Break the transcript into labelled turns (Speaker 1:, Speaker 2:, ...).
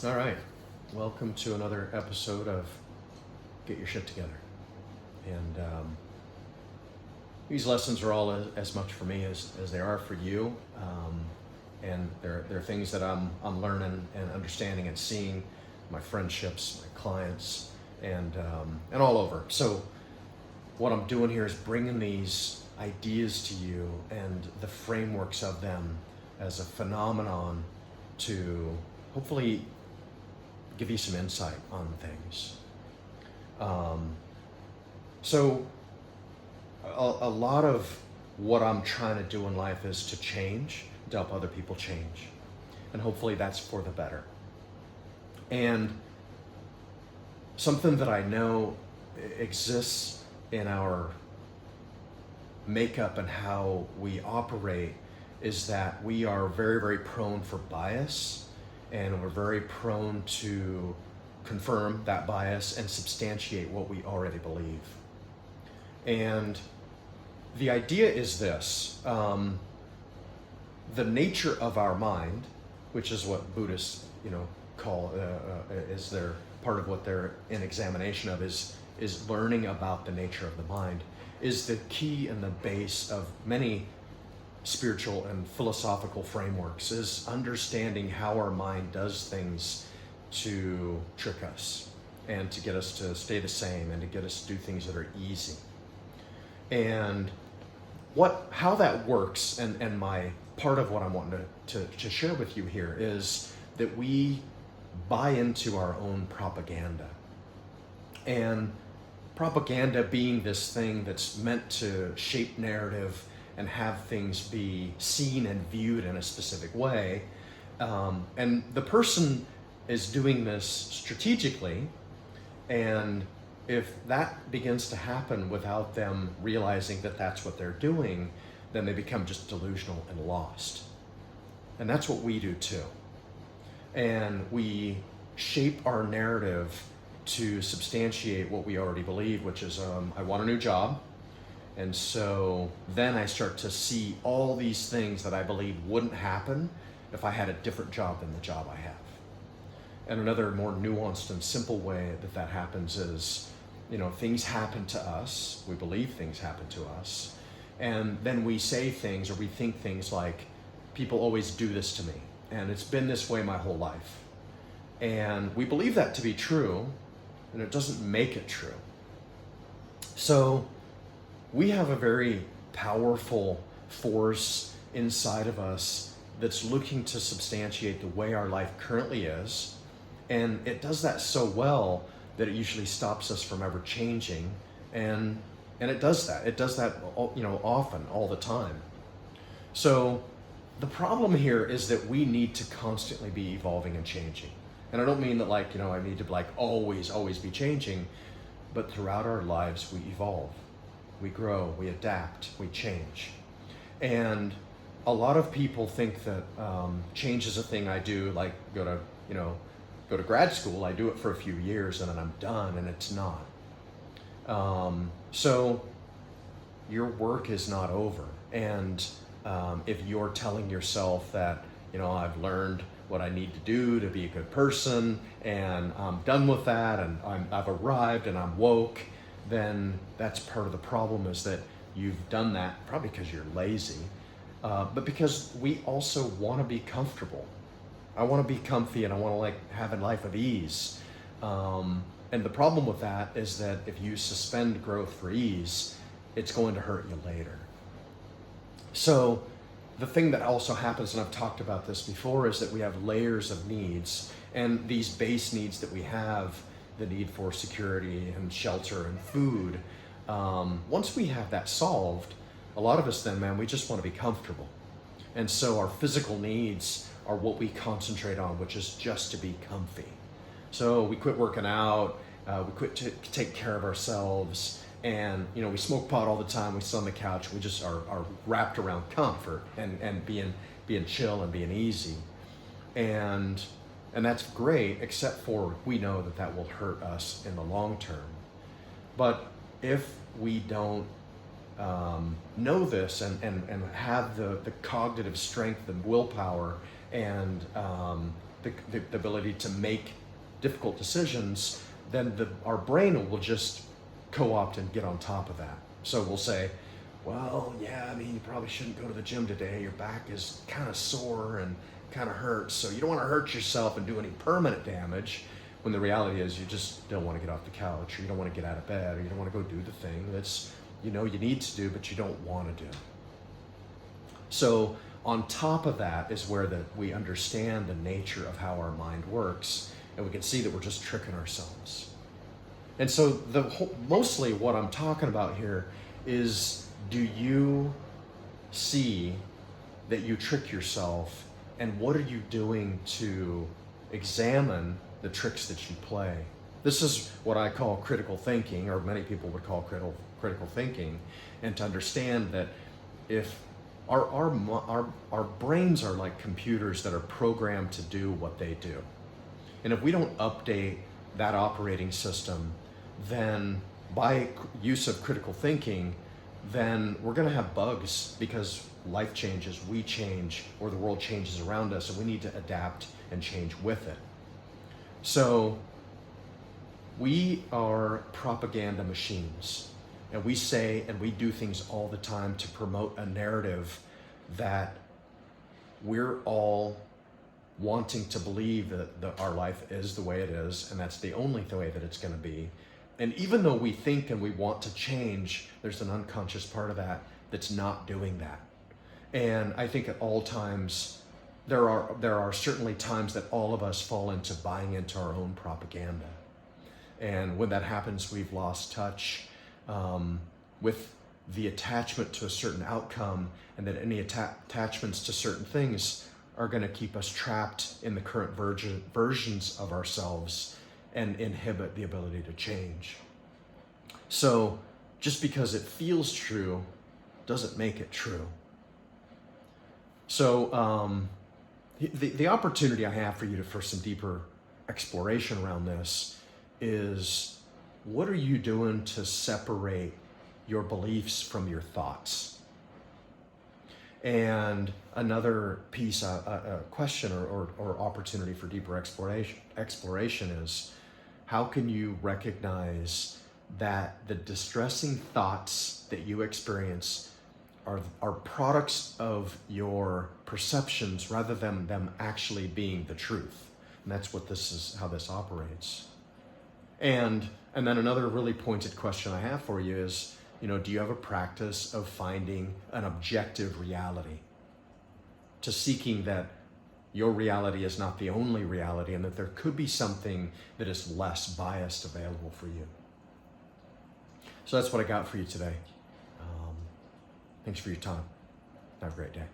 Speaker 1: All right. Welcome to another episode of Get Your Shit Together. And these lessons are all as much for me as they are for you. And they're things that I'm learning and understanding and seeing my friendships, my clients, and all over. So what I'm doing here is bringing these ideas to you and the frameworks of them as a phenomenon to hopefully give you some insight on things. So a lot of what I'm trying to do in life is to change, to help other people change. And hopefully that's for the better. And something that I know exists in our makeup and how we operate is that we are very, very prone for bias, and we're very prone to confirm that bias and substantiate what we already believe. And the idea is this, the nature of our mind, which is what Buddhists, call, is their part of what they're in examination of, is learning about the nature of the mind, is the key and the base of many spiritual and philosophical frameworks, is understanding how our mind does things to trick us and to get us to stay the same and to get us to do things that are easy. And how that works, and my part of what I'm wanting to share with you here is that we buy into our own propaganda. And propaganda being this thing that's meant to shape narrative and have things be seen and viewed in a specific way. And the person is doing this strategically, and if that begins to happen without them realizing that that's what they're doing, then they become just delusional and lost. And that's what we do too. And we shape our narrative to substantiate what we already believe, which is, I want a new job. And so then I start to see all these things that I believe wouldn't happen if I had a different job than the job I have. And another more nuanced and simple way that happens is, things happen to us, we believe things happen to us, and then we say things or we think things like, people always do this to me, and it's been this way my whole life. And we believe that to be true, and it doesn't make it true. So we have a very powerful force inside of us that's looking to substantiate the way our life currently is. And it does that so well that it usually stops us from ever changing. And it does that. It does that, often, all the time. So the problem here is that we need to constantly be evolving and changing. And I don't mean that I need to always be changing, but throughout our lives we evolve. We grow, we adapt, we change. And a lot of people think that change is a thing I do, like go to grad school, I do it for a few years and then I'm done, and it's not. So your work is not over. And if you're telling yourself that, I've learned what I need to do to be a good person and I'm done with that and I've arrived and I'm woke, then that's part of the problem, is that you've done that probably because you're lazy, but because we also want to be comfortable. I want to be comfy and I want to have a life of ease. And the problem with that is that if you suspend growth for ease, it's going to hurt you later. So the thing that also happens, and I've talked about this before, is that we have layers of needs, and these base needs that we have, the need for security and shelter and food, once we have that solved, a lot of us then, we just want to be comfortable. And so our physical needs are what we concentrate on, which is just to be comfy. So we quit working out, we quit to take care of ourselves, and we smoke pot all the time, we sit on the couch, we just are wrapped around comfort and being chill and being easy. And that's great, except for we know that will hurt us in the long term. But if we don't know this and have the cognitive strength and willpower and the ability to make difficult decisions, then our brain will just co-opt and get on top of that. So we'll say, well, yeah, I mean, you probably shouldn't go to the gym today. Your back is kind of sore and kind of hurts. So you don't want to hurt yourself and do any permanent damage, when the reality is you just don't want to get off the couch, or you don't want to get out of bed, or you don't want to go do the thing that's, you need to do, but you don't want to do. So on top of that is where we understand the nature of how our mind works, and we can see that we're just tricking ourselves. And so mostly what I'm talking about here is, do you see that you trick yourself, and what are you doing to examine the tricks that you play? This is what I call critical thinking, or many people would call critical thinking, and to understand that if our brains are like computers that are programmed to do what they do. And if we don't update that operating system, then by use of critical thinking, then we're going to have bugs, because life changes, we change, or the world changes around us, and we need to adapt and change with it. So we are propaganda machines, and we say and we do things all the time to promote a narrative that we're all wanting to believe that our life is the way it is, and that's the only way that it's going to be. And even though we think and we want to change, there's an unconscious part of that that's not doing that. And I think at all times, there are certainly times that all of us fall into buying into our own propaganda. And when that happens, we've lost touch with the attachment to a certain outcome, and that any attachments to certain things are going to keep us trapped in the current versions of ourselves and inhibit the ability to change. So just because it feels true doesn't make it true. So the opportunity I have for you for some deeper exploration around this is, what are you doing to separate your beliefs from your thoughts? And another piece, a question or opportunity for deeper exploration is, how can you recognize that the distressing thoughts that you experience are products of your perceptions rather than them actually being the truth? And that's what how this operates. And then another really pointed question I have for you is, do you have a practice of finding an objective reality, to seeking that your reality is not the only reality, and that there could be something that is less biased available for you? So that's what I got for you today. Thanks for your time. Have a great day.